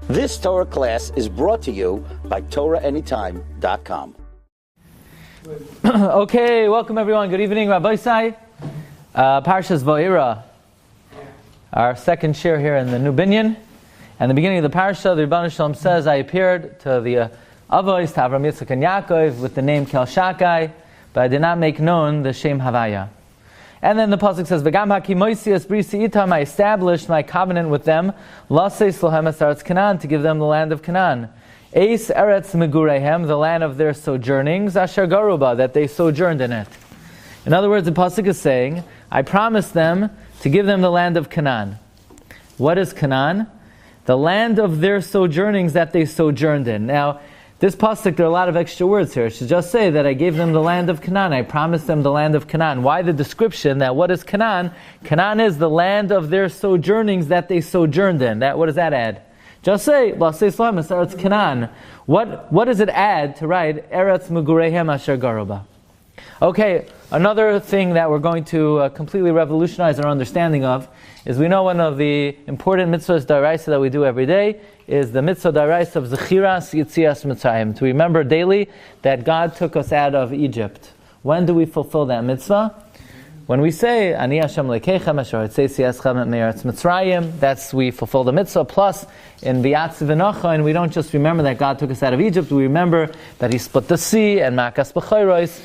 This Torah class is brought to you by TorahAnytime.com. Okay, welcome everyone. Good evening, Rabbi Sai. Parshas Vayera, our second shiur here in the New Binyan. And the beginning of the Parsha, the Rebbeinu Shalom says, I appeared to the Avos, to Avram, Yitzchak, and Yaakov with the name Kel Shakai, but I did not make known the Shem Havaya. And then the pasuk says, "V'gam hakimoisias brisi itam," I established my covenant with them, laseis lohem es eretz Canaan, to give them the land of Canaan. Eis eretz megurehem, the land of their sojournings, asher garuba, that they sojourned in it. In other words, the pasuk is saying, I promised them to give them the land of Canaan. What is Canaan? The land of their sojournings that they sojourned in. Now, this pasuk, there are a lot of extra words here. It should just say that I gave them the land of Canaan. I promised them the land of Canaan. Why the description that what is Canaan? Canaan is the land of their sojournings that they sojourned in. What does that add? Just say, Lasei Slam, Eretz Canaan. What does it add to write Eretz Megurehem Asher Garuba? Okay, another thing that we're going to completely revolutionize our understanding of is we know one of the important mitzvahs d'oraisa that we do every day is the mitzvah d'oraisa of Zechiras Yitzias Mitzrayim, to remember daily that God took us out of Egypt. When do we fulfill that mitzvah? When we say Ani Hashem Lekechem Asher Hotzei Eschem Me'eretz Mitzrayim, that's we fulfill the mitzvah. Plus, in V'yatziv V'nocha, and we don't just remember that God took us out of Egypt, we remember that He split the sea and Makas B'chayros.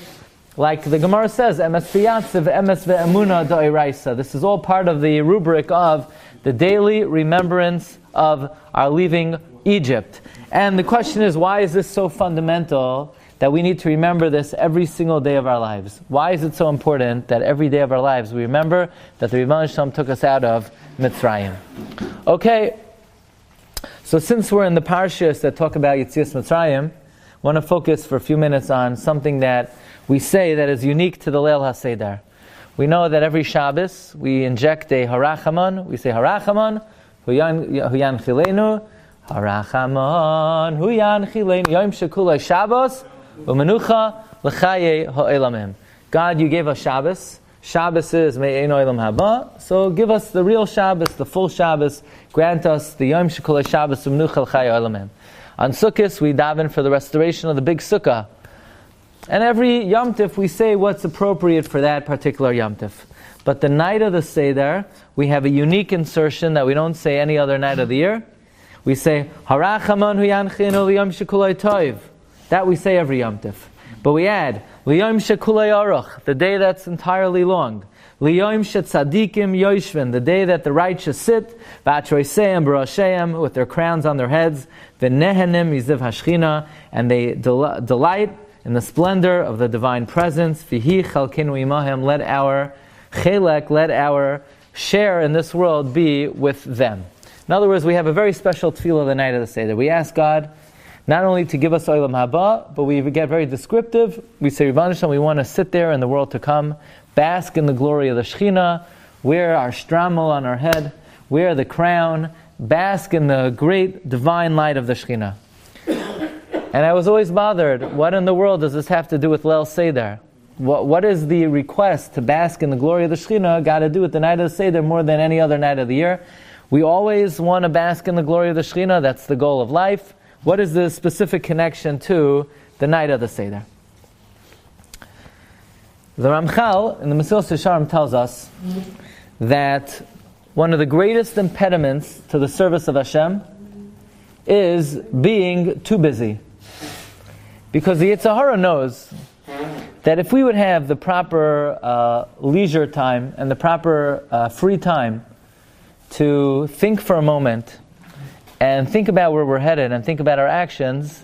Like the Gemara says, Emes v'yatziv, Emes v'emuna d'oraisa. This is all part of the rubric of the daily remembrance of our leaving Egypt. And the question is, why is this so fundamental that we need to remember this every single day of our lives? Why is it so important that every day of our lives we remember that the Rebbeinu Shalom took us out of Mitzrayim? Okay, so since we're in the Parshas that talk about Yetzias Mitzrayim, I want to focus for a few minutes on something that we say that is unique to the Leil HaSeder. We know that every Shabbos we inject a Harachaman. We say Harachaman, Huyan Chilenu, Harachaman, Huyan Chilenu, Yom Shekulei Shabbos, Umenucha L'chaye Ha'elamim. God, you gave us Shabbos. Shabbos is Me'ein Olam Haba. So give us the real Shabbos, the full Shabbos. Grant us the Yom Shekulei Shabbos, Umenucha L'chaye Ha'elamim. On Sukkot we daven for the restoration of the big Sukkah. And every Yom Tif we say what's appropriate for that particular Yom Tif. But the night of the Seder, we have a unique insertion that we don't say any other night of the year. We say, Harachaman huyanchinu liyom shekulei toiv. That we say every Yom Tif. But we add, liyom shekulei aruch, the day that's entirely long. Liyom shetzadikim yoshvin, the day that the righteous sit, v'atroiseim b'rosheim, with their crowns on their heads, v'nehenim yiziv hashchina, and they delight in the splendor of the divine presence. V'hi chalkinu imahem, let our chelek, let our share in this world be with them. In other words, we have a very special tefillah the night of the Seder. We ask God not only to give us olam haba, but we get very descriptive. We say, Rebbeinu Shalom, we want to sit there in the world to come, bask in the glory of the Shechina, wear our shtramel on our head, wear the crown, bask in the great divine light of the Shechina. And I was always bothered, what in the world does this have to do with Leil Seder? What is the request to bask in the glory of the Shechina got to do with the night of the Seder more than any other night of the year? We always want to bask in the glory of the Shechina, that's the goal of life. What is the specific connection to the night of the Seder? The Ramchal in the Mesilas Yesharim tells us that one of the greatest impediments to the service of Hashem is being too busy. Because the Yetzer Hara knows that if we would have the proper leisure time and the proper free time to think for a moment and think about where we're headed and think about our actions,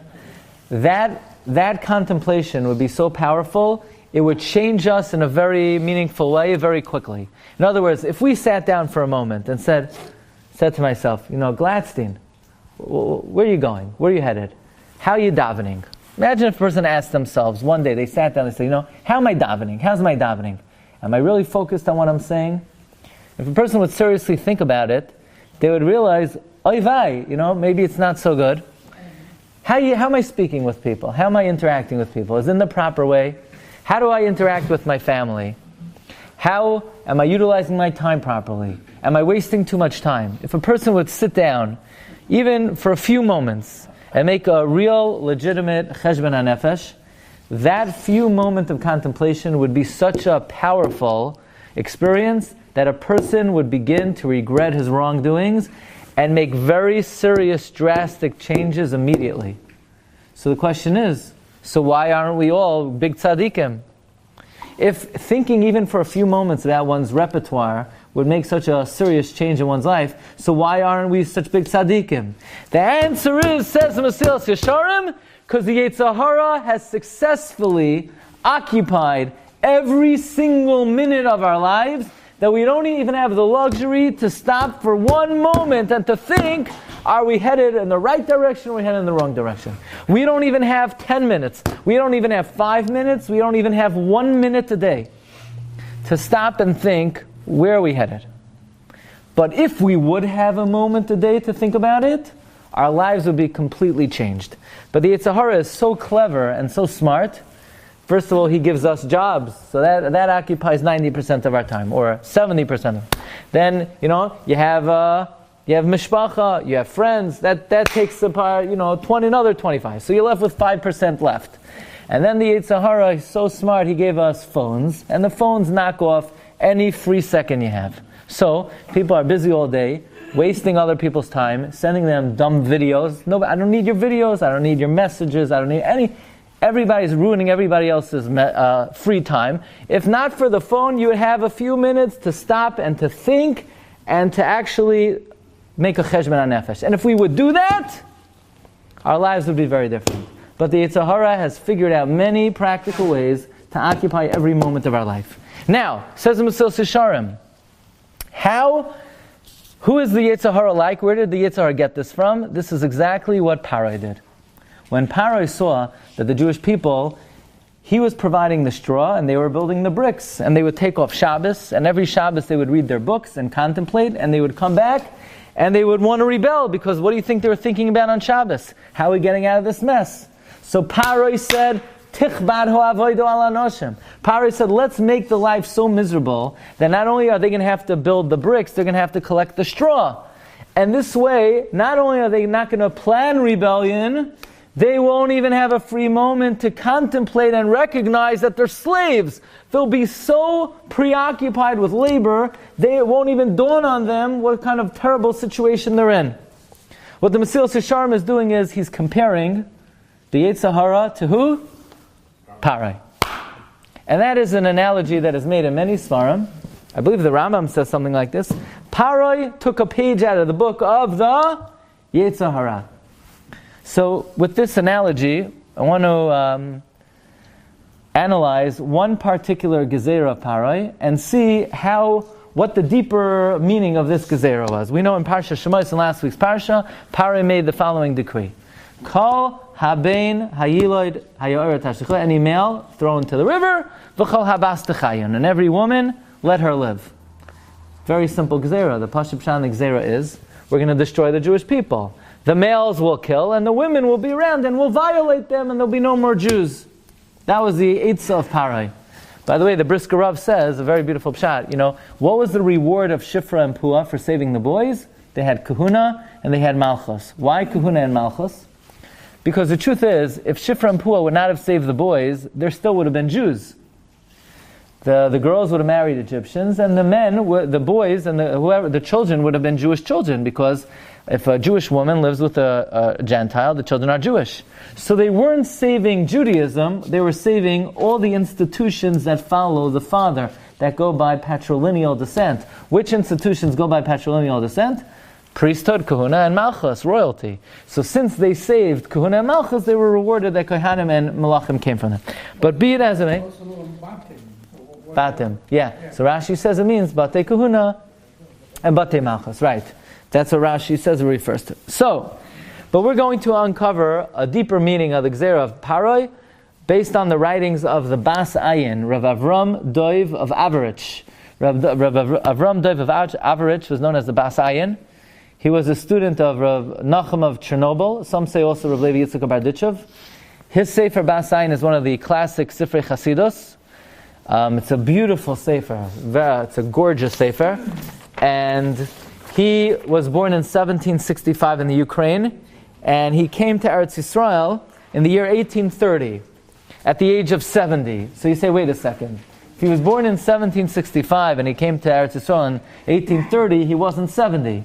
that contemplation would be so powerful, it would change us in a very meaningful way very quickly. In other words, if we sat down for a moment and said to myself, Glatstein, where are you going? Where are you headed? How are you davening? Imagine if a person asked themselves, one day they sat down and said, how am I davening? How's my davening? Am I really focused on what I'm saying? If a person would seriously think about it, they would realize, oy vey, maybe it's not so good. How am I speaking with people? How am I interacting with people? Is it in the proper way? How do I interact with my family? How am I utilizing my time properly? Am I wasting too much time? If a person would sit down, even for a few moments, and make a real, legitimate cheshbon hanefesh, that few moments of contemplation would be such a powerful experience that a person would begin to regret his wrongdoings and make very serious, drastic changes immediately. So the question is, so why aren't we all big tzaddikim? If thinking even for a few moments about one's repertoire would make such a serious change in one's life, so why aren't we such big tzaddikim? The answer is, says the Mesilas Yesharim, because the Yetzer Hara has successfully occupied every single minute of our lives, that we don't even have the luxury to stop for one moment and to think, are we headed in the right direction or are we headed in the wrong direction? We don't even have 10 minutes. We don't even have 5 minutes. We don't even have 1 minute a day to stop and think, where are we headed? But if we would have a moment a day to think about it, our lives would be completely changed. But the Yetzer Hara is so clever and so smart. First of all, he gives us jobs, so that occupies 90% of our time, or 70%. Then, you have mishpacha, you have friends, that takes apart, another 25. So you're left with 5% left. And then the Yetzer Hara is so smart, he gave us phones, and the phones knock off any free second you have. So people are busy all day, wasting other people's time, sending them dumb videos. No, I don't need your videos, I don't need your messages, I don't need any. Everybody's ruining everybody else's free time. If not for the phone, you would have a few minutes to stop and to think and to actually make a cheshbon hanefesh. And if we would do that, our lives would be very different. But the Yetzer Hara has figured out many practical ways to occupy every moment of our life. Now, says the Mesilas Yesharim, who is the Yetzer Hara like? Where did the Yetzer Hara get this from? This is exactly what Paro did. When Paro saw that the Jewish people, he was providing the straw and they were building the bricks, and they would take off Shabbos, and every Shabbos they would read their books and contemplate, and they would come back and they would want to rebel, because what do you think they were thinking about on Shabbos? How are we getting out of this mess? So Paro said, Paro said, let's make the life so miserable that not only are they going to have to build the bricks, they're going to have to collect the straw. And this way, not only are they not going to plan rebellion, they won't even have a free moment to contemplate and recognize that they're slaves. They'll be so preoccupied with labor, it won't even dawn on them what kind of terrible situation they're in. What the Mesilas Yesharim is doing is he's comparing the Yetzer Hara to who? Paro. And that is an analogy that is made in many Svarim. I believe the Rambam says something like this. Paro took a page out of the book of the Yetzer Hara. So with this analogy, I want to analyze one particular gezerah of Paro and see what the deeper meaning of this gezerah was. We know in Parsha Shemos, in last week's Parsha, Paro made the following decree. Kol habein hayiloid hayoret hashlicha, any male thrown into the river, v'chol habas techayon, and every woman, let her live. Very simple gezerah. The Pashup Shan gezerah is, we're going to destroy the Jewish people. The males will kill, and the women will be around, and will violate them, and there'll be no more Jews. That was the Eitzah of Paro. By the way, the Brisker Rav says, a very beautiful pshat, what was the reward of Shifra and Puah for saving the boys? They had kahuna, and they had malchus. Why kahuna and malchus? Because the truth is, if Shifra and Puah would not have saved the boys, there still would have been Jews. The girls would have married Egyptians, and the men, the boys, and the children would have been Jewish children, because if a Jewish woman lives with a Gentile, the children are Jewish. So they weren't saving Judaism, they were saving all the institutions that follow the father, that go by patrilineal descent. Which institutions go by patrilineal descent? Priesthood, kahuna, and malchus, royalty. So since they saved kahuna and malchus, they were rewarded that kohanim and malachim came from them. But be it as it may. Batim, yeah. So Rashi says it means Bate Kahuna and Bate Malchus, right. That's what Rashi says it refers to. So, but we're going to uncover a deeper meaning of the Gezerah of Paro based on the writings of the Bas Ayin, Rav Avram Doiv of Averich. Rav Avram Doiv of Averich was known as the Bas Ayin. He was a student of Rav Nachum of Chernobyl. Some say also Rav Levi Yitzchak of Berditchev. His Sefer Bas Ayin is one of the classic Sifrei Chasidus. It's a beautiful sefer. It's a gorgeous sefer, and He was born in 1765 in the Ukraine, and he came to Eretz Yisrael in the year 1830, at the age of 70. So you say, wait a second. If he was born in 1765 and he came to Eretz Yisrael in 1830, he wasn't 70.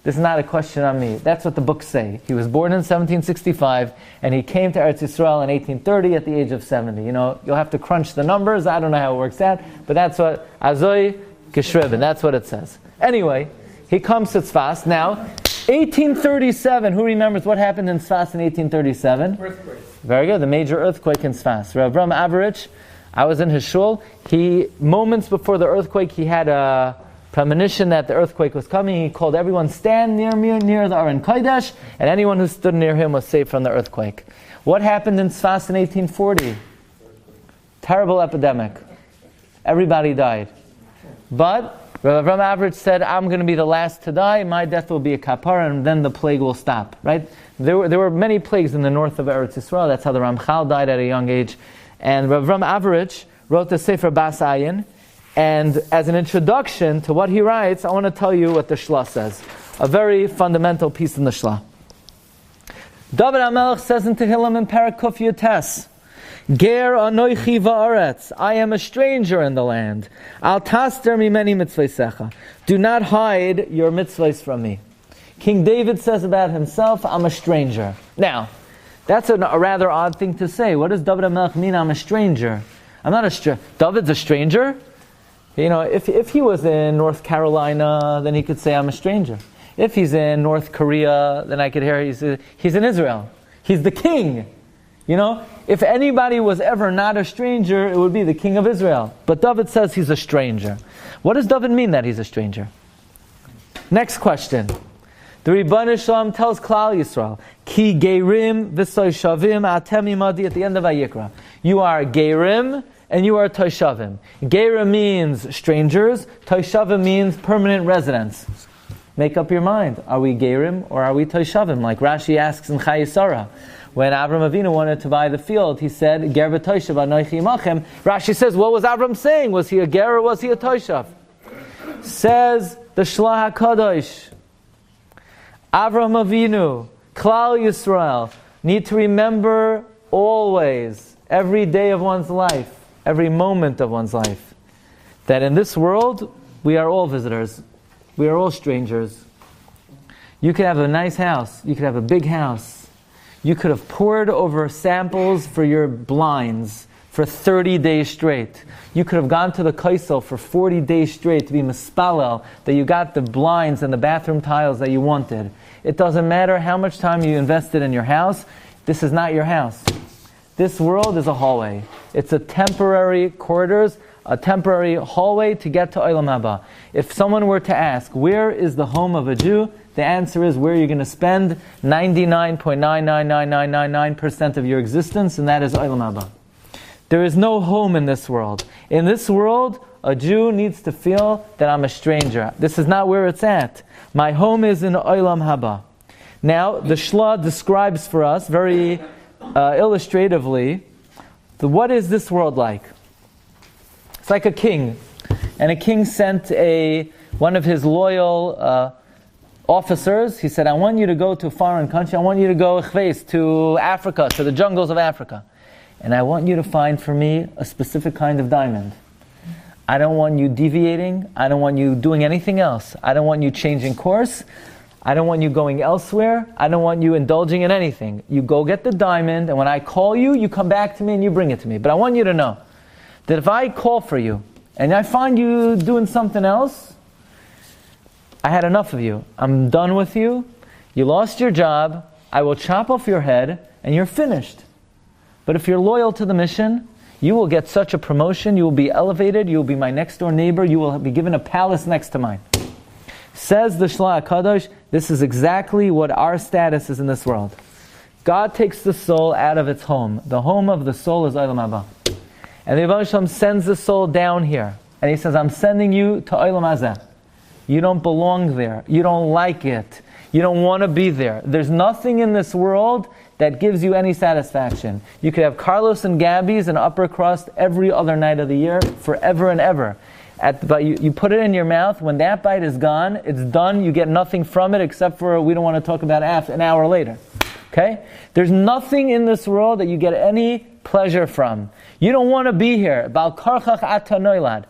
This is not a question on me. That's what the books say. He was born in 1765 and he came to Eretz Yisrael in 1830 at the age of 70. You know, you'll have to crunch the numbers. I don't know how it works out, but that's what Azoi Geschriben. That's what it says. Anyway, he comes to Tzfas. Now, 1837. Who remembers what happened in Tzfas in 1837? Earthquake. Very good. The major earthquake in Tzfas. Rav Ram Averich, I was in his shul. Moments before the earthquake, he had a premonition that the earthquake was coming. He called everyone, stand near me, near the Aron Kodesh, and anyone who stood near him was saved from the earthquake. What happened in Tzfas in 1840? Terrible epidemic. Everybody died. But Rav Ram Averich said, I'm going to be the last to die, my death will be a kapara, and then the plague will stop. Right? There were many plagues in the north of Eretz Yisrael. That's how the Ramchal died at a young age. And Rav Ram Averich wrote the Sefer Bas Ayin. And as an introduction to what he writes, I want to tell you what the Shla says. A very fundamental piece in the Shla. David HaMelech says in Tehillim in Parak Kuf Yotes, Ger anoichi va'aretz, I am a stranger in the land. Al taster mimeni mitzvaysecha. Do not hide your mitzvahs from me. King David says about himself, I'm a stranger. Now, that's a rather odd thing to say. What does David HaMelech mean, I'm a stranger? I'm not a stranger. David's a stranger? You know, if he was in North Carolina, then he could say, I'm a stranger. If he's in North Korea, then I could hear he's in Israel. He's the king. You know, if anybody was ever not a stranger, it would be the king of Israel. But David says he's a stranger. What does David mean that he's a stranger? Next question. The Ribbon Shalom tells Klal Yisrael, Ki Geirim v'soy shavim atem imadi at the end of Vayikra. You are Geirim and you are Toshavim. Geirim means strangers, Toshavim means permanent residents. Make up your mind. Are we Geirim or are we Toshavim? Like Rashi asks in Chayesara. When Avram Avinu wanted to buy the field, he said, Ger v'Toshav anoichi imachem. Rashi says, what was Avram saying? Was he a Ger or was he a Toshav? Says the Shlah HaKadosh, Avram Avinu, Klal Yisrael, need to remember always, every day of one's life, every moment of one's life, that in this world, we are all visitors. We are all strangers. You could have a nice house. You could have a big house. You could have poured over samples for your blinds for 30 days straight. You could have gone to the kaisel for 40 days straight to be mispalel that you got the blinds and the bathroom tiles that you wanted. It doesn't matter how much time you invested in your house. This is not your house. This world is a hallway. It's a temporary corridors, a temporary hallway to get to Olam Haba. If someone were to ask, where is the home of a Jew? The answer is where you're going to spend 99.999999% of your existence, and that is Olam Haba. There is no home in this world. In this world, a Jew needs to feel that I'm a stranger. This is not where it's at. My home is in Olam Haba. Now, the Shla describes for us very illustratively what is this world like. It's like a king. And a king sent one of his loyal officers. He said, I want you to go to a foreign country. I want you to go to Africa, to the jungles of Africa. And I want you to find for me a specific kind of diamond. I don't want you deviating. I don't want you doing anything else. I don't want you changing course. I don't want you going elsewhere. I don't want you indulging in anything. You go get the diamond, and when I call you, you come back to me and you bring it to me. But I want you to know that if I call for you and I find you doing something else, I had enough of you. I'm done with you. You lost your job. I will chop off your head and you're finished. But if you're loyal to the mission, you will get such a promotion. You will be elevated. You will be my next door neighbor. You will be given a palace next to mine. Says the Shla HaKadosh, this is exactly what our status is in this world. God takes the soul out of its home. The home of the soul is Olam Haba. And the Rebbe Shalom sends the soul down here. And he says, I'm sending you to Olam Hazeh. You don't belong there. You don't like it. You don't want to be there. There's nothing in this world that gives you any satisfaction. You could have Carlos and Gabby's and upper crust every other night of the year, forever and ever. But you put it in your mouth. When that bite is gone, it's done. You get nothing from it except for, we don't want to talk about an hour later. Okay? There's nothing in this world that you get any pleasure from. You don't want to be here. Bal karchach ata noilad.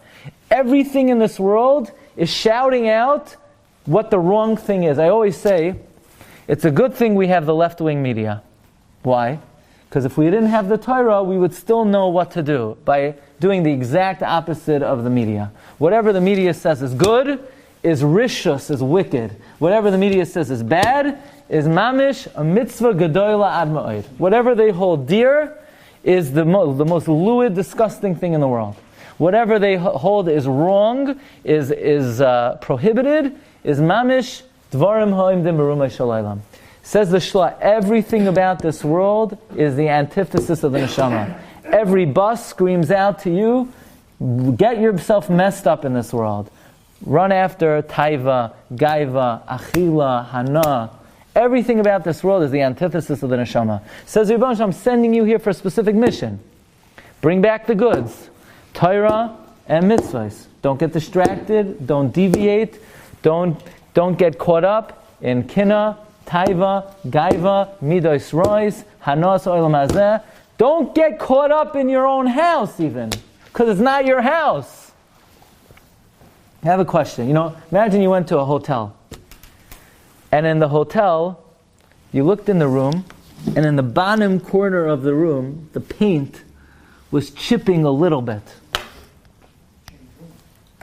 Everything in this world is shouting out what the wrong thing is. I always say, it's a good thing we have the left-wing media. Why? Because if we didn't have the Torah, we would still know what to do by doing the exact opposite of the media. Whatever the media says is good, is rishus, is wicked. Whatever the media says is bad, is mamish, a mitzvah gedola ad ma'od. Whatever they hold dear is the most lewd, disgusting thing in the world. Whatever they hold is wrong, is prohibited, is mamish, dvarim ha'imdim berumay shalaylam. Says the Shla, everything about this world is the antithesis of the neshama. Every bus screams out to you, get yourself messed up in this world. Run after taiva, gaiva, achila, hana. Everything about this world is the antithesis of the neshama. Says Rebbe, I'm sending you here for a specific mission. Bring back the goods. Torah and mitzvahs. Don't get distracted. Don't deviate. Don't get caught up in kina, taiva, gaiva, midos rois, hanos olam hazeh. Don't get caught up in your own house even, because it's not your house. I have a question. Imagine you went to a hotel, and in the hotel, you looked in the room, and in the bottom corner of the room, the paint was chipping a little bit.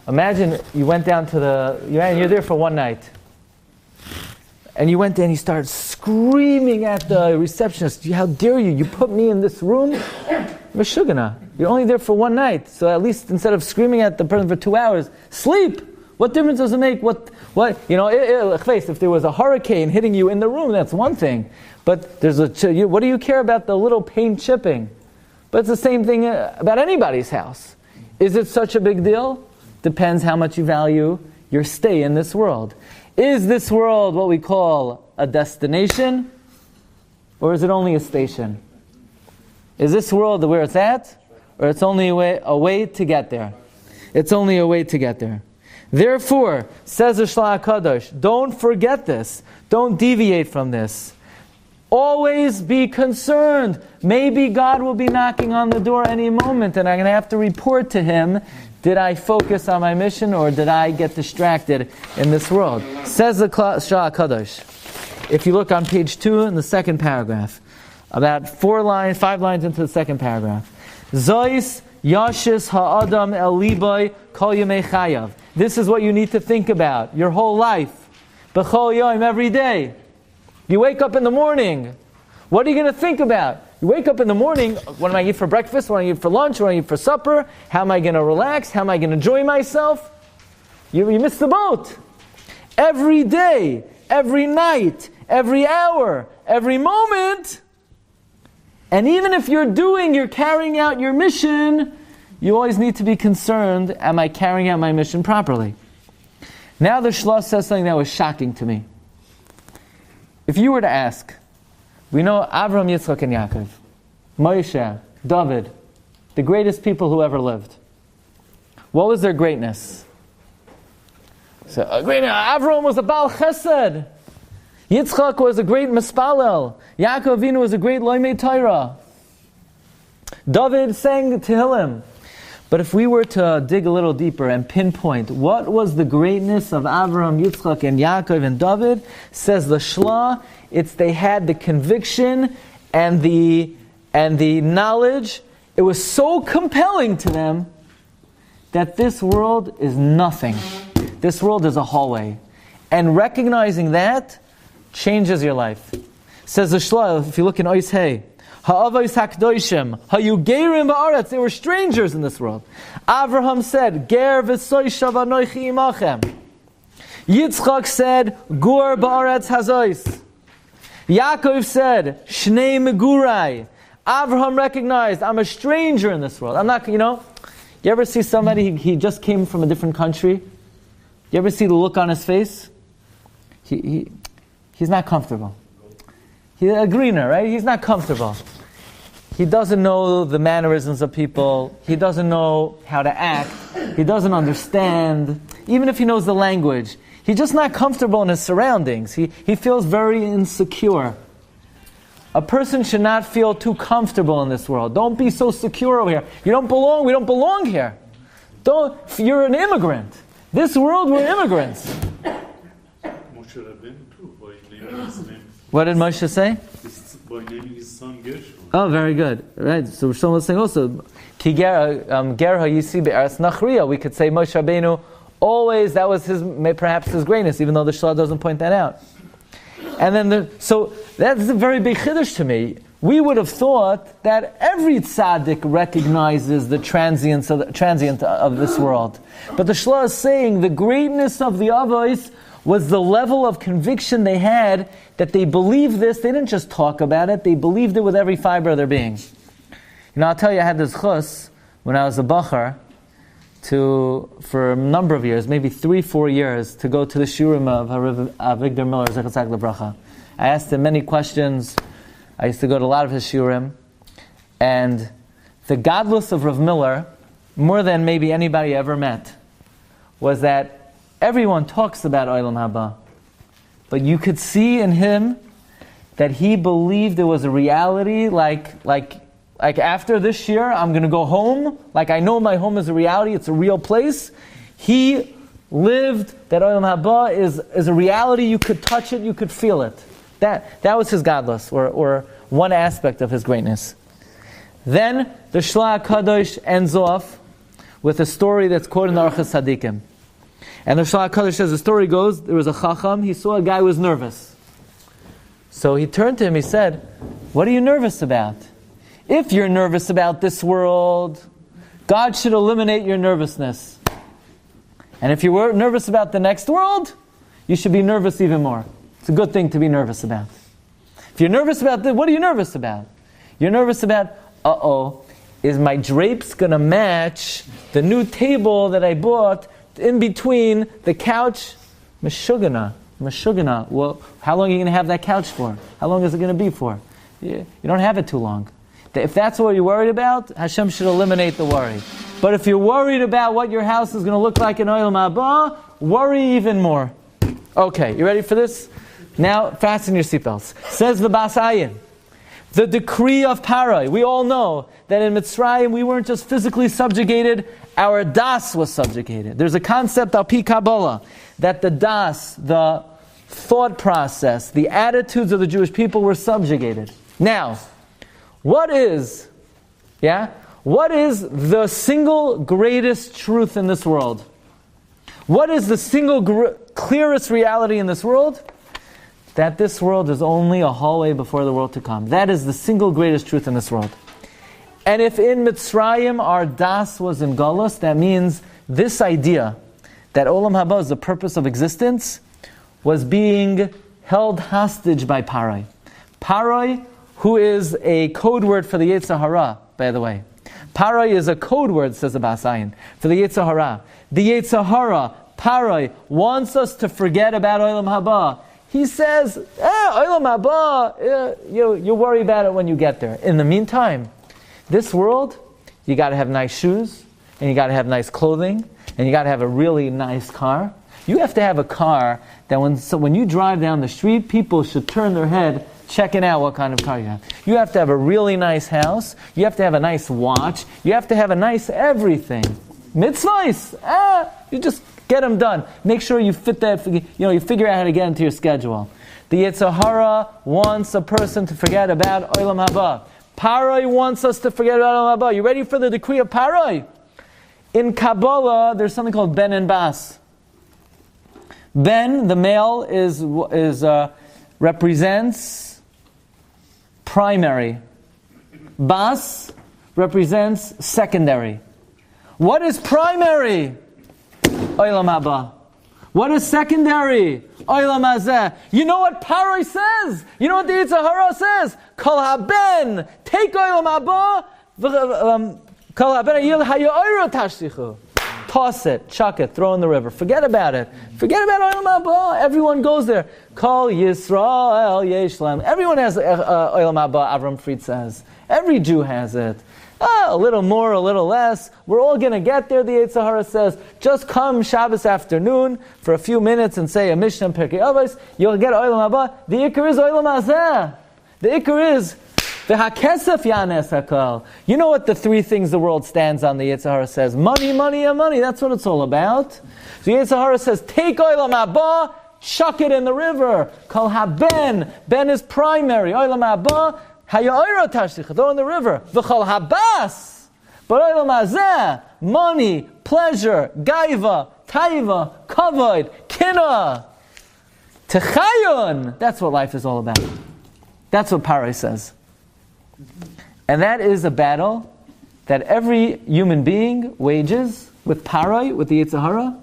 Imagine you went down to you're there for one night. And you went there and you started screaming at the receptionist, how dare you? You put me in this room? Meshugana. You're only there for one night. So at least instead of screaming at the person for 2 hours, sleep! What difference does it make? If there was a hurricane hitting you in the room, that's one thing. But what do you care about the little paint chipping? But it's the same thing about anybody's house. Is it such a big deal? Depends how much you value your stay in this world. Is this world what we call a destination? Or is it only a station? Is this world where it's at? Or it's only a way to get there? It's only a way to get there. Therefore, says the Shla HaKadosh, don't forget this. Don't deviate from this. Always be concerned. Maybe God will be knocking on the door any moment and I'm going to have to report to Him, did I focus on my mission or did I get distracted in this world? Says the Shla HaKadosh. If you look on page 2 in the second paragraph, about 5 lines into the second paragraph. Zois yashis ha'adam el liboy kol yemei chayav. This is what you need to think about your whole life. B'chol yom, every day. You wake up in the morning. What are you going to think about? You wake up in the morning, what am I going to eat for breakfast? What am I going to eat for lunch? What am I going to eat for supper? How am I going to relax? How am I going to enjoy myself? You missed the boat. Every day, every night, every hour, every moment. And even if you're carrying out your mission, you always need to be concerned, am I carrying out my mission properly? Now the Shlosh says something that was shocking to me. If you were to ask, we know Avram, Yitzchak, and Yaakov, Moshe, David, the greatest people who ever lived. What was their greatness? So, Avram was a Baal Chesed. Yitzchak was a great Mispalel. Yaakov Avinu was a great Loimei Torah. David sang Tehillim. But if we were to dig a little deeper and pinpoint what was the greatness of Avram, Yitzchak, and Yaakov and David, says the Shla, it's they had the conviction and the knowledge. It was so compelling to them that this world is nothing. This world is a hallway. And recognizing that changes your life. Says the Shla, if you look in Ois Hey, Ha'avos hakdoshim, ha'yugerim ba'aretz, they were strangers in this world. Avraham said, Ger v'soishav anoichi imachem. Yitzchak said, Gur ba'aretz hazois. Yaakov said, Shnei megurai. Avraham recognized, I'm a stranger in this world. I'm not, you ever see somebody, he just came from a different country? You ever see the look on his face? He's not comfortable. He's a greener, right? He's not comfortable. He doesn't know the mannerisms of people. He doesn't know how to act. He doesn't understand. Even if he knows the language, he's just not comfortable in his surroundings. He feels very insecure. A person should not feel too comfortable in this world. Don't be so secure over here. You don't belong. We don't belong here. You're an immigrant. This world, we're immigrants. What did Moshe say? By naming his son Gershom. Oh, very good. Right. So Rishon was saying also, Ki Ger HaYisi Be'eretz Nachriya. We could say Moshe Rabbeinu always, that was perhaps his greatness, even though the Shlah doesn't point that out. And then, so that's a very big chiddush to me. We would have thought that every tzaddik recognizes the transient of this world. But the Shlah is saying the greatness of the Avos was the level of conviction they had that they believed this. They didn't just talk about it, they believed it with every fiber of their being. You know, I'll tell you, I had this chus when I was a bachar for a number of years, maybe 3-4 years, to go to the Shiurim of Avigdor Miller, Zechatzak Lebracha. I asked him many questions. I used to go to a lot of his Shiurim. And the godless of Rav Miller, more than maybe anybody ever met, was that everyone talks about Olam Haba, but you could see in him that he believed there was a reality, like after this year, I'm going to go home. Like I know my home is a reality; it's a real place. He lived that Olam Haba is a reality. You could touch it, you could feel it. That was his godless, or one aspect of his greatness. Then the Shla Kadosh ends off with a story that's quoted in the Orchos Tzadikim. And the Shla HaKadosh says, the story goes, there was a chacham, he saw a guy who was nervous. So he turned to him, he said, what are you nervous about? If you're nervous about this world, God should eliminate your nervousness. And if you were nervous about the next world, you should be nervous even more. It's a good thing to be nervous about. If you're nervous about this, what are you nervous about? You're nervous about, is my drapes going to match the new table that I bought in between the couch? Meshugana. Well, how long are you going to have that couch for? How long is it going to be for? You don't have it too long. If that's what you're worried about, Hashem should eliminate the worry. But if you're worried about what your house is going to look like in Olam Haba, worry even more. Okay, you ready for this? Now, fasten your seatbelts. Says the Bas Ayin, the decree of Paro. We all know that in Mitzrayim we weren't just physically subjugated, our das was subjugated. There's a concept, al pi Kabbalah, that the das, the thought process, the attitudes of the Jewish people were subjugated. Now, what is the single greatest truth in this world? What is the single clearest reality in this world? That this world is only a hallway before the world to come. That is the single greatest truth in this world. And if in Mitzrayim our das was in Galus, that means this idea that Olam Haba is the purpose of existence was being held hostage by Paro. Paro, who is a code word for the Yetzer Hara, by the way. Paro is a code word, says the Bas Ayin, for the Yetzer Hara. The Yetzer Hara, Paro, wants us to forget about Olam Haba. He says, Olam Haba, you worry about it when you get there. In the meantime, this world, you got to have nice shoes, and you got to have nice clothing, and you got to have a really nice car. You have to have a car that when you drive down the street, people should turn their head checking out what kind of car you have. You have to have a really nice house. You have to have a nice watch. You have to have a nice everything. Mitzvahs, you just get them done. Make sure you fit that, you figure out how to get into your schedule. The Yetzer Hara wants a person to forget about Olam Haba. Paro wants us to forget about Olam Haba. You ready for the decree of Paro? In Kabbalah, there's something called Ben and Bas. Ben, the male, represents primary. Bas represents secondary. What is primary? Olam Haba. What is secondary? Olam Hazeh. You know what Paro says? You know what the Yetzer Hara says? Kol haben, take Olam Haba, kol haben yil hayoyro tashtichu. Toss it, chuck it, throw in the river. Forget about it. Forget about Olam Haba. Everyone goes there. Kol Yisrael Yeshlem. Everyone has Olam Haba, Avram Fried says. Every Jew has it. A little more, a little less. We're all going to get there, the Yetzer Hara says. Just come Shabbos afternoon for a few minutes and say a Mishnah and Pirkei Avos. You'll get Olam Haba. The Ikar is Olam Hazeh. The Ikar is the Hakesef Yanes HaKol. You know what the three things the world stands on, the Yetzer Hara says? Money, money, and money. That's what it's all about. So the Yetzer Hara says, take Olam Haba, chuck it in the river. Kol haben. Ben is primary. Olam Haba, haya'ira tashlich. Throw in the river. V'chol habas. But Olam Hazeh, money, pleasure, gaiva, taiva, kavod, kina, techayun. That's what life is all about. That's what Paro says. And that is a battle that every human being wages with Paro, with the Yetzer Hara,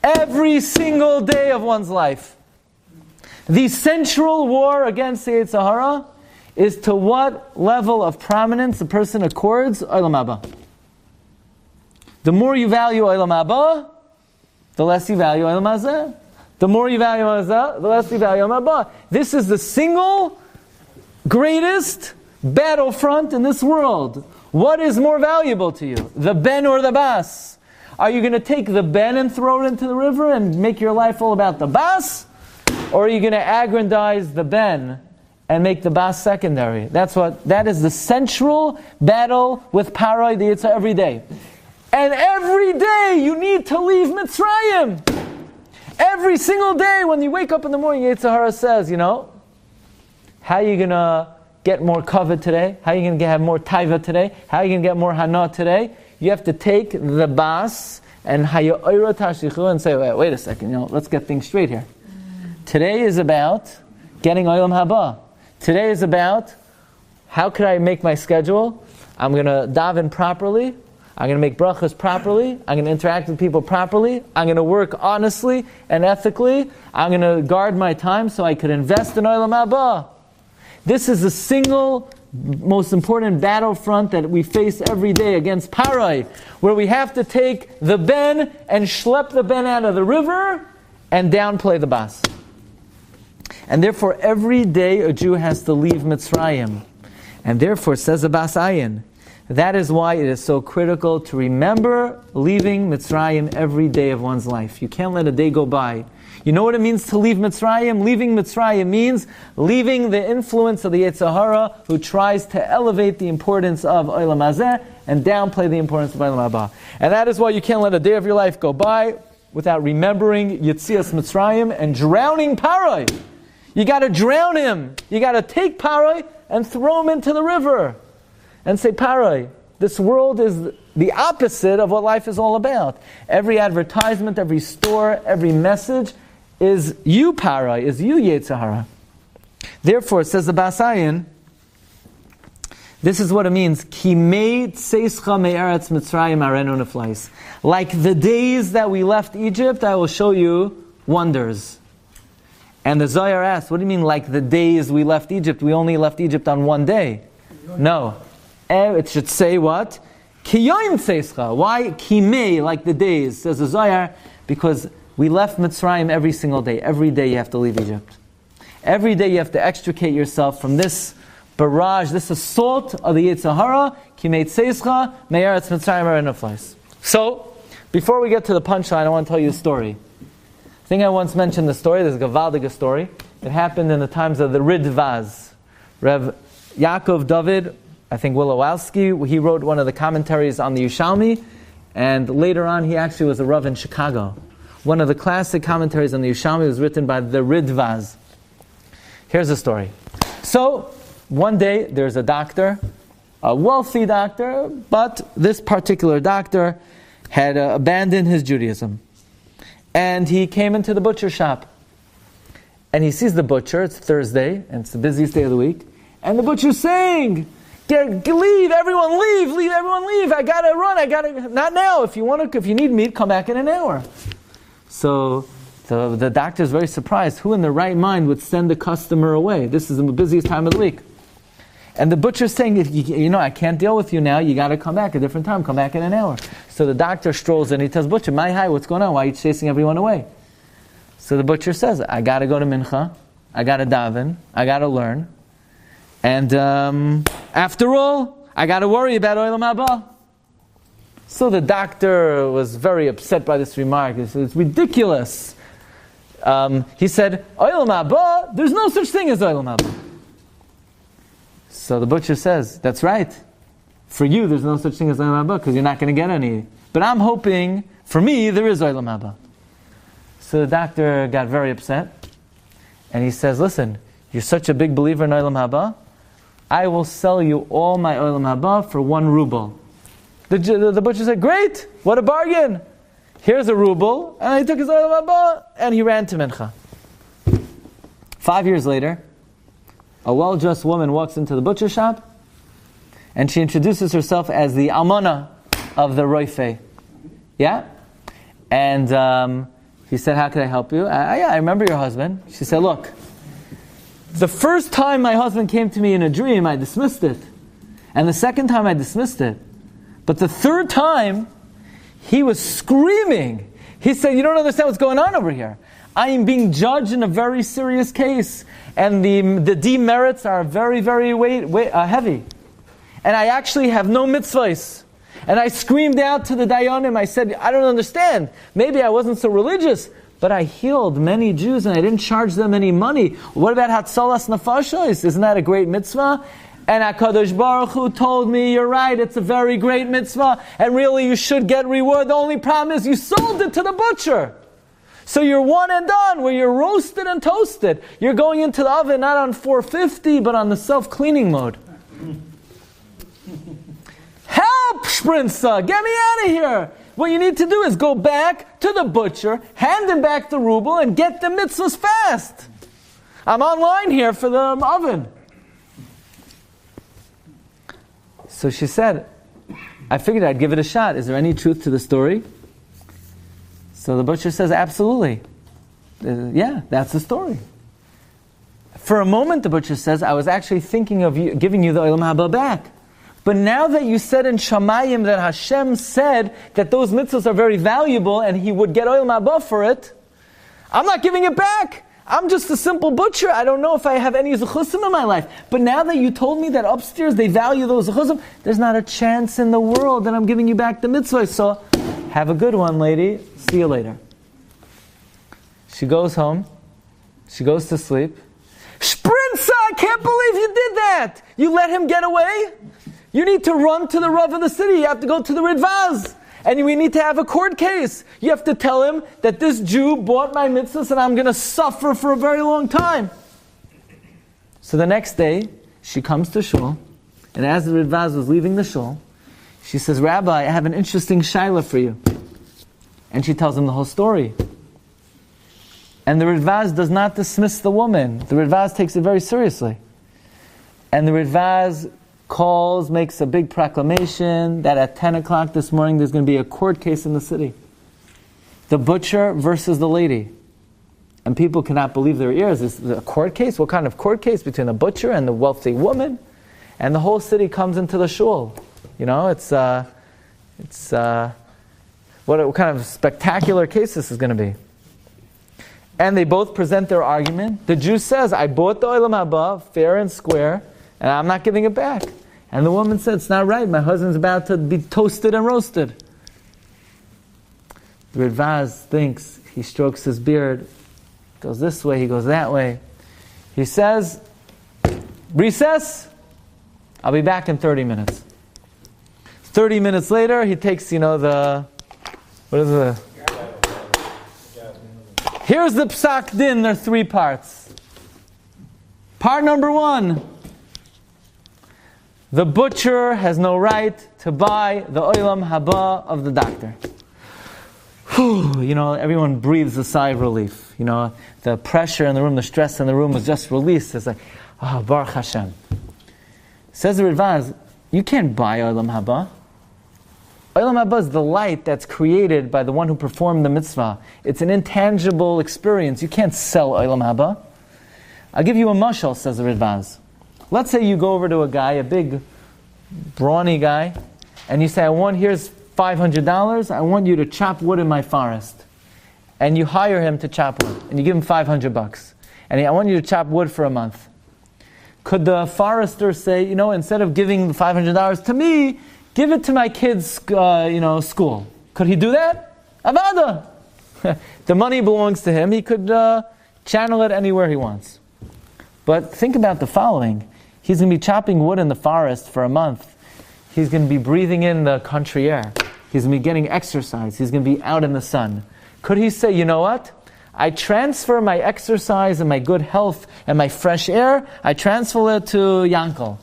every single day of one's life. The central war against the Yetzer Hara is to what level of prominence a person accords Olam Haba. The more you value Olam Haba, the less you value Olam Hazeh. The more you value Olam Hazeh, the less you value Olam Haba. This is the single greatest battlefront in this world. What is more valuable to you? The ben or the bas? Are you going to take the ben and throw it into the river and make your life all about the bas? Or are you going to aggrandize the ben and make the bas secondary? That is the central battle with Paro, the Yitzhak, every day. And every day you need to leave Mitzrayim. Every single day when you wake up in the morning, Yetzer Hara says, how are you going to get more kavod today? How are you going to have more taiva today? How are you going to get more hana today? You have to take the bas and haya'ira tashichu and say, wait a second, let's get things straight here. Today is about getting Olam Haba. Today is about how could I make my schedule? I'm going to daven properly. I'm going to make brachas properly. I'm going to interact with people properly. I'm going to work honestly and ethically. I'm going to guard my time so I could invest in Olam Haba. This is the single most important battlefront that we face every day against Paro, where we have to take the ben and schlep the ben out of the river and downplay the bas. And therefore, every day a Jew has to leave Mitzrayim. And therefore, says the Bas Ayin, that is why it is so critical to remember leaving Mitzrayim every day of one's life. You can't let a day go by. You know what it means to leave Mitzrayim? Leaving Mitzrayim means leaving the influence of the Yetzer Hara, who tries to elevate the importance of Olam Hazeh and downplay the importance of Olam Haba. And that is why you can't let a day of your life go by without remembering Yetzias Mitzrayim and drowning Paro. You got to drown him. You got to take Paro and throw him into the river and say, Paro, this world is the opposite of what life is all about. Every advertisement, every store, every message is you, Paro, is you, Yetzer Hara. Therefore, says the Bas Ayin, this is what it means. Ki mei tseischa me'eretz Mitzrayim arenu neflais. Like the days that we left Egypt, I will show you wonders. And the Zohar asks, what do you mean like the days we left Egypt? We only left Egypt on one day. No. It should say what? Ki yoim tseischa. Why ki mei, like the days? Says the Zohar, because we left Mitzrayim every single day. Every day you have to leave Egypt. Every day you have to extricate yourself from this barrage, this assault of the Yetzer Hara. Ki mei tseischa me'eretz Mitzrayim arenu neflais. So, before we get to the punchline, I want to tell you a story. I think I once mentioned the story. There's a Gavaldiga story. It happened in the times of the Ridvaz. Rev Yaakov David, I think Willowowski, he wrote one of the commentaries on the Yerushalmi, and later on he actually was a Rav in Chicago. One of the classic commentaries on the Yerushalmi was written by the Ridvaz. Here's the story. So, one day there's a doctor, a wealthy doctor, but this particular doctor had abandoned his Judaism. And he came into the butcher shop. And he sees the butcher, it's Thursday, and it's the busiest day of the week, and the butcher's saying, leave, everyone leave, I gotta run, not now, if you need meat, come back in an hour. So the doctor's very surprised. Who in their right mind would send a customer away? This is the busiest time of the week. And the butcher's saying, I can't deal with you now, you gotta come back a different time, come back in an hour. So the doctor strolls in, he tells Butcher, my hi, what's going on? Why are you chasing everyone away? So the butcher says, I got to go to Mincha, I got to daven, I got to learn, and after all, I got to worry about Olam Haba. So the doctor was very upset by this remark. He said, it's ridiculous. He said, Olam Haba, there's no such thing as Olam Haba. So the butcher says, that's right. For you, there's no such thing as Olam Haba because you're not going to get any. But I'm hoping, for me, there is Olam Haba. So the doctor got very upset. And he says, listen, you're such a big believer in Olam Haba, I will sell you all my Olam Haba for 1 ruble. The butcher said, great, what a bargain. Here's a ruble, and he took his Olam Haba, and he ran to Mincha. 5 years later, a well-dressed woman walks into the butcher shop, and she introduces herself as the almana of the roife. Yeah? And he said, how can I help you? Yeah, I remember your husband. She said, look, the first time my husband came to me in a dream, I dismissed it. And the second time, I dismissed it. But the third time, he was screaming. He said, you don't understand what's going on over here. I am being judged in a very serious case. And the demerits are very, very heavy. And I actually have no mitzvahs. And I screamed out to the dayanim. I said, I don't understand. Maybe I wasn't so religious, but I healed many Jews and I didn't charge them any money. What about Hatzalas Nefashos? Isn't that a great mitzvah? And HaKadosh Baruch Hu told me, you're right, it's a very great mitzvah, and really you should get reward. The only problem is you sold it to the butcher. So you're one and done, where you're roasted and toasted. You're going into the oven not on 450, but on the self-cleaning mode. Help, Sprinza! Get me out of here! What you need to do is go back to the butcher, hand him back the ruble, and get the mitzvahs fast. I'm online here for the oven. So she said, I figured I'd give it a shot. Is there any truth to the story? So the butcher says, absolutely. Yeah, that's the story. For a moment, the butcher says, I was actually thinking of giving you the Olam Haba back. But now that you said in Shamayim that Hashem said that those mitzvahs are very valuable and He would get Olam Haba for it, I'm not giving it back. I'm just a simple butcher. I don't know if I have any zechusim in my life. But now that you told me that upstairs they value those zechusim, there's not a chance in the world that I'm giving you back the mitzvah. So, have a good one, lady. See you later. She goes home. She goes to sleep. Sprinza, I can't believe you did that. You let him get away? You need to run to the Rav of the city. You have to go to the Ridvaz. And we need to have a court case. You have to tell him that this Jew bought my mitzvahs and I'm going to suffer for a very long time. So the next day, she comes to shul, and as the Ridvaz was leaving the shul, she says, Rabbi, I have an interesting shaila for you. And she tells him the whole story. And the Ridvaz does not dismiss the woman. The Ridvaz takes it very seriously. And the Ridvaz makes a big proclamation that at 10 o'clock this morning there's going to be a court case in the city. The butcher versus the lady. And people cannot believe their ears. Is a court case? What kind of court case? Between a butcher and the wealthy woman? And the whole city comes into the shul. You know, what kind of spectacular case this is going to be. And they both present their argument. The Jew says, I bought the Olam Haba fair and square, and I'm not giving it back. And the woman said, it's not right. My husband's about to be toasted and roasted. The Ridvaz thinks, he strokes his beard, goes this way, he goes that way. He says, recess, I'll be back in 30 minutes. 30 minutes later, he takes, here's the psak din, there are 3 parts. Part number 1, the butcher has no right to buy the Olam Haba of the doctor. Everyone breathes a sigh of relief. The pressure in the room, the stress in the room was just released. It's like, Baruch Hashem. Says the Ridvaz, you can't buy Olam Haba. Olam Haba is the light that's created by the one who performed the mitzvah. It's an intangible experience. You can't sell Olam Haba. I'll give you a mashal, says the Ridvaz. Let's say you go over to a guy, a big, brawny guy, and you say, here's $500, I want you to chop wood in my forest. and you hire him to chop wood, and you give him $500, and I want you to chop wood for a month. Could the forester say, instead of giving the $500 to me, give it to my kid's, school? Could he do that? Avada! The money belongs to him. He could channel it anywhere he wants. But think about the following. He's going to be chopping wood in the forest for a month. He's going to be breathing in the country air. He's going to be getting exercise. He's going to be out in the sun. Could he say, you know what? I transfer my exercise and my good health and my fresh air, I transfer it to Yankel.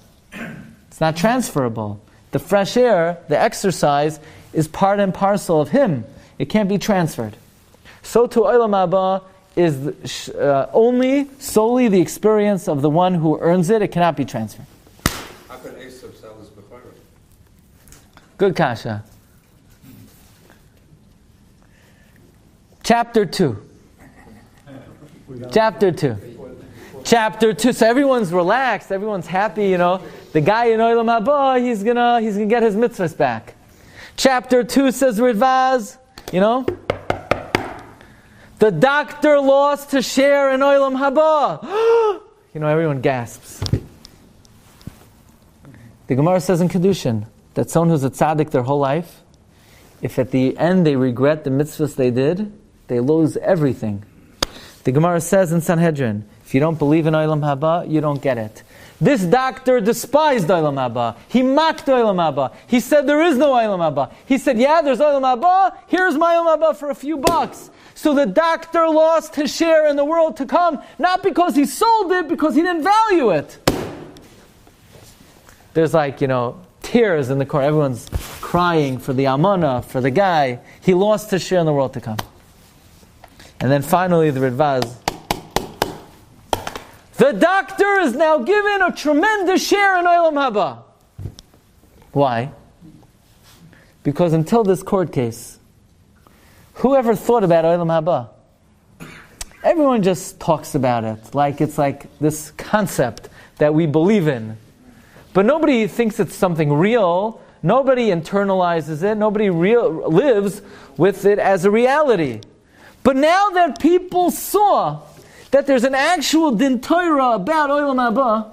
It's not transferable. The fresh air, the exercise, is part and parcel of him. It can't be transferred. So to Olam Haba is only solely the experience of the one who earns it. It cannot be transferred. How can Esav sell his Bechara? Good kasha. Chapter 2. Chapter 2. Chapter 2. So everyone's relaxed. Everyone's happy. The guy in Olam Haba, he's gonna get his mitzvahs back. Chapter 2 says Ridvaz. The doctor lost his share in Olam Haba. Everyone gasps. The Gemara says in Kedushin that someone who's a tzaddik their whole life, if at the end they regret the mitzvahs they did, they lose everything. The Gemara says in Sanhedrin, if you don't believe in Olam Haba, you don't get it. This doctor despised Olam Haba. He mocked Olam Haba. He said there is no Olam Haba. He said, yeah, there's Olam Haba. Here's my Olam Haba for a few bucks. So the doctor lost his share in the world to come, not because he sold it, because he didn't value it. There's tears in the court. Everyone's crying for the almana, for the guy. He lost his share in the world to come. And then finally the Ridvaz. The doctor is now given a tremendous share in Olam Haba. Why? Because until this court case, whoever thought about Olam Haba? Everyone just talks about it like it's like this concept that we believe in. But nobody thinks it's something real. Nobody internalizes it. Nobody lives with it as a reality. But now that people saw that there's an actual din Torah about Olam Haba,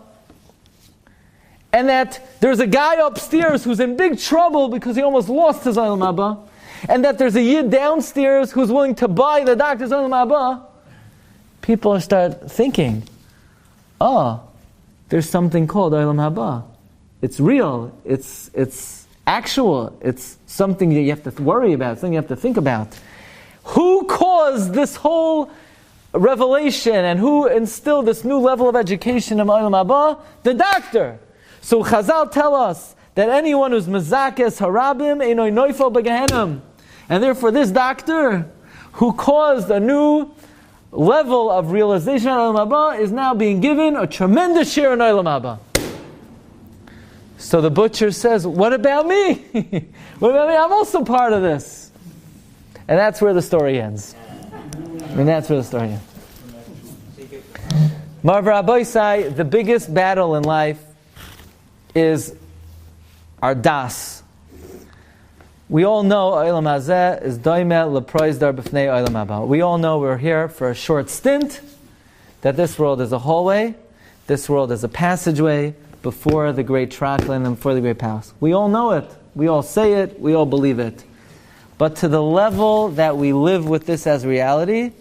and that there's a guy upstairs who's in big trouble because he almost lost his Olam Haba, and that there's a yid downstairs who's willing to buy the doctor's Olam Haba, people start thinking, there's something called Olam Haba. It's real. It's actual. It's something that you have to worry about, something you have to think about. Who caused this whole revelation and who instilled this new level of education in Olam Haba? The doctor. So Chazal tell us that anyone who's mezakes harabim einoi noifel begehenim, and therefore this doctor who caused a new level of realization in Olam Haba is now being given a tremendous share in Olam Haba. So the butcher says, what about me? What about me? I'm also part of this. And that's where the story ends. Marv Rabbi Sai, the biggest battle in life is our das. We all know Olam Hazeh is doimeh leproizdar b'fnei Olam Haba. We all know we're here for a short stint, that this world is a hallway, this world is a passageway before the great Traklin and before the great palace. We all know it. We all say it. We all believe it. But to the level that we live with this as reality,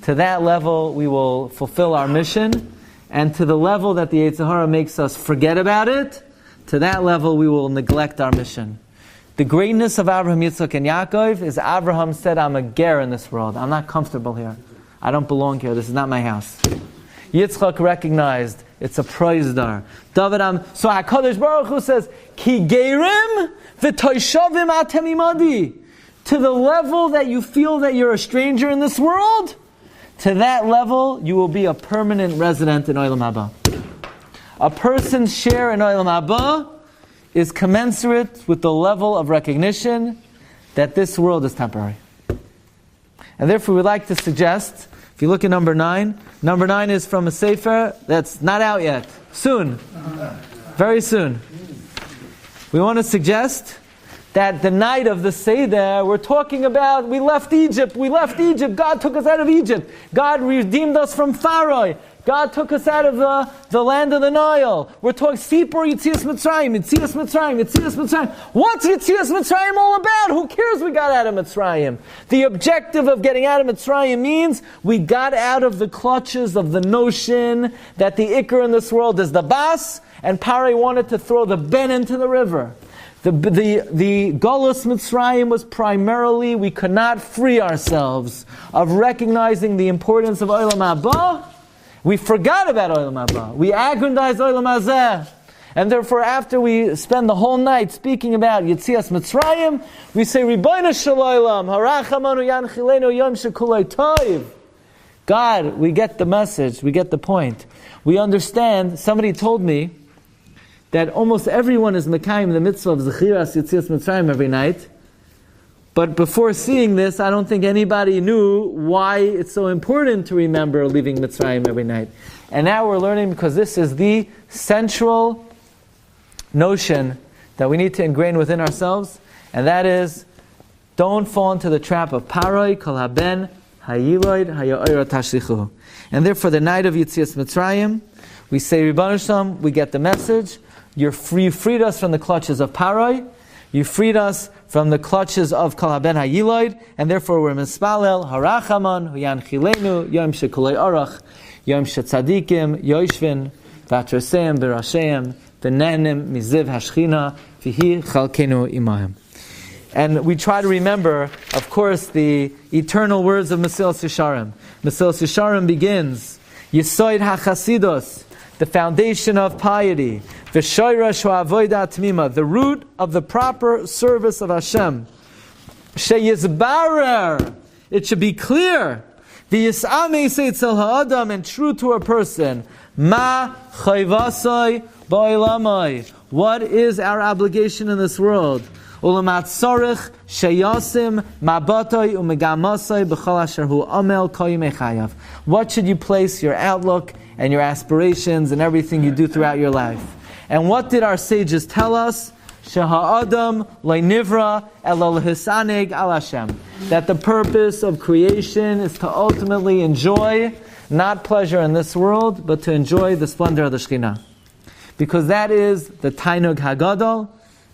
to that level we will fulfill our mission, and to the level that the Yetzer Hara makes us forget about it, to that level we will neglect our mission. The greatness of Abraham, Yitzchak, and Yaakov is Abraham said, I'm a ger in this world. I'm not comfortable here. I don't belong here. This is not my house. Yitzchak recognized it's a proizdar. So HaKadosh Baruch Hu says, Ki gerim v'toishavim atem imadi. To the level that you feel that you're a stranger in this world, to that level you will be a permanent resident in Olam Haba. A person's share in Olam Haba is commensurate with the level of recognition that this world is temporary. And therefore we like to suggest, if you look at number 9 is from a sefer that's not out yet. Soon. Very soon. We want to suggest that the night of the Seder, we're talking about we left Egypt, God took us out of Egypt, God redeemed us from Pharaoh, God took us out of the land of the Nile. We're talking Sipur Yetzias Mitzrayim. What's Yetzias Mitzrayim all about? Who cares we got out of Mitzrayim? The objective of getting out of Mitzrayim means we got out of the clutches of the notion that the Iker in this world is the Bas, and Paro wanted to throw the Ben into the river. The Golus Mitzrayim was primarily we could not free ourselves of recognizing the importance of Olam Haba. We forgot about Olam Haba. We aggrandized Olam Hazeh. And therefore, after we spend the whole night speaking about Yetzias Mitzrayim, we say, Ribono Shel Olam, Harachamanu Yanchilenu Yom Shekulei Tov. God, we get the message, we get the point. We understand, somebody told me that almost everyone is Mekayim the mitzvah of Zechiras Yetzias Mitzrayim every night. But before seeing this, I don't think anybody knew why it's so important to remember leaving Mitzrayim every night. And now we're learning because this is the central notion that we need to ingrain within ourselves, and that is, don't fall into the trap of Paroi, Kol Haben, Hayiloid, Hayoira Tashlichu. And therefore, the night of Yetzias Mitzrayim, we say, Ribono Shel Olam, we get the message. You freed us from the clutches of Paroi. You freed us from the clutches of Kol Haben Hayiloid, and therefore we're Mispalel, Harachaman, Huyanchilenu, Yom Shekulei Orach, Yom Shetzadikim, Yoishvin, Vatraseim, Berasheim, Benenim, Miziv Hashchina, Vihi Chalkenu Imahem. And we try to remember, of course, the eternal words of Mesilas Yesharim. Mesilas Yesharim begins, Yisoid HaChasidus, the foundation of piety, V'shoirash ha'avoda tmima, the root of the proper service of Hashem. Sheyizbarer, it should be clear, v'yis'amei seitzel ha'adam, and true to a person, ma chayvasai ba'olamai, what is our obligation in this world? Ulamat tzorich sheyasim mabatoi umegamasai b'chol asher hu amel kol yimei chayav. What should you place your outlook and your aspirations and everything you do throughout your life? And what did our sages tell us? Sheha'adam le'nivra ela lehisaneg al Hashem. That the purpose of creation is to ultimately enjoy, not pleasure in this world, but to enjoy the splendor of the Shekhinah. Because that is the Tainug Hagadol,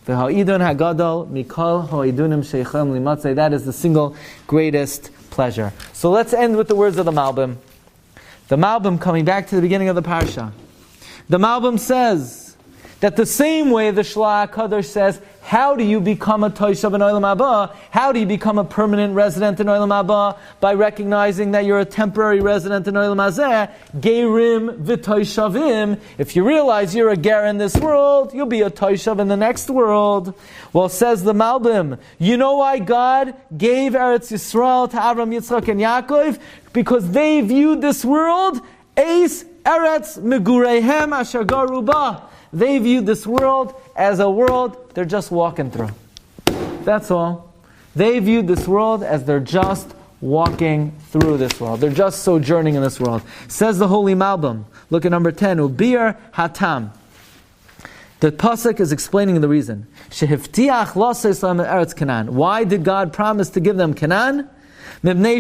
the Ha'idun Hagadol, Mikol Ha'idunim Sheichem Limatzei. That is the single greatest pleasure. So let's end with the words of the Malbim. The Malbim, coming back to the beginning of the Parsha. The Malbim says that the same way the Shlach HaKadosh says, how do you become a Toshav in Olam Haba? How do you become a permanent resident in Olam Haba? By recognizing that you're a temporary resident in Olam Hazeh. Gerim v'Toshavim. If you realize you're a ger in this world, you'll be a Toshav in the next world. Well, says the Malbim, you know why God gave Eretz Yisrael to Avram, Yitzchak, and Yaakov? Because they viewed this world, Eis Eretz Megureihem Asher Garu Ba. They viewed this world as a world they're just walking through. That's all. They viewed this world as they're just walking through this world. They're just sojourning in this world. Says the Holy Malbim. Look at number 10. Ubir Hatam. The pasuk is explaining the reason. Shehiftiach l'aseislem eretz Canaan. Why did God promise to give them Canaan? Because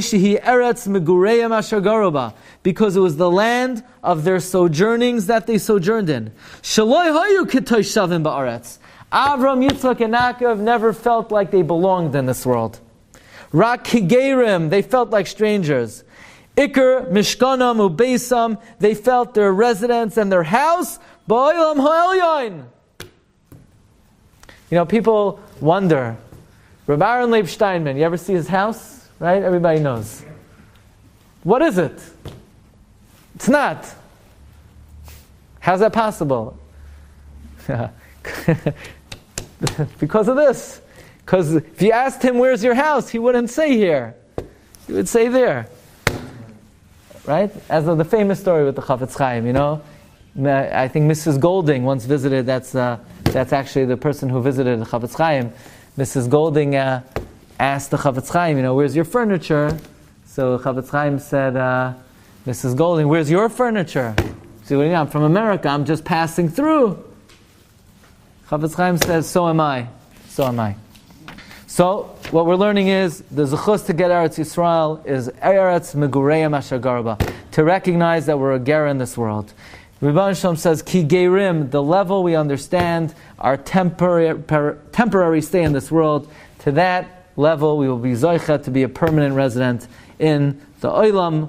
it was the land of their sojournings that they sojourned in. Avram, Yitzchak, and Yaakov never felt like they belonged in this world. Rak Higerim, they felt like strangers. Iker, Mishkanam, Ubeisam, they felt their residence and their house. Ba'olam ha'elyon. You know, people wonder, Rabbi Aaron Leib Steinman, you ever see his house? Right? Everybody knows. What is it? It's not. How's that possible? Because of this. Because if you asked him, where's your house? He wouldn't say here. He would say there. Right? As of the famous story with the Chafetz Chaim, you know. I think Mrs. Golding once visited, that's actually the person who visited the Chafetz Chaim. Mrs. Golding asked the Chafetz Chaim, you know, where's your furniture? So Chafetz Chaim said, Mrs. Golding, where's your furniture? She said, well, I'm from America, I'm just passing through. Chafetz Chaim says, so am I. So am I. So, what we're learning is, the zechus to get Eretz Yisrael is Eretz Megureim Asher Garba, to recognize that we're a ger in this world. Rebbeinu Shalom says, Ki Gerim, the level we understand our temporary stay in this world, to that level we will be zoichet to be a permanent resident in the Olam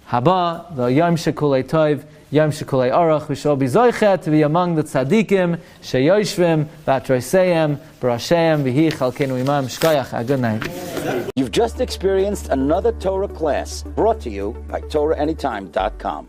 Haba, the Yom Shekulei Tov, Yom Shekulei Arach. We shall be zoichet to be among the tzaddikim, sheyoshvim, v'atroseim, b'rashem, v'hi chalkenu imam. Shkoyach. Good night. You've just experienced another Torah class brought to you by TorahAnytime.com.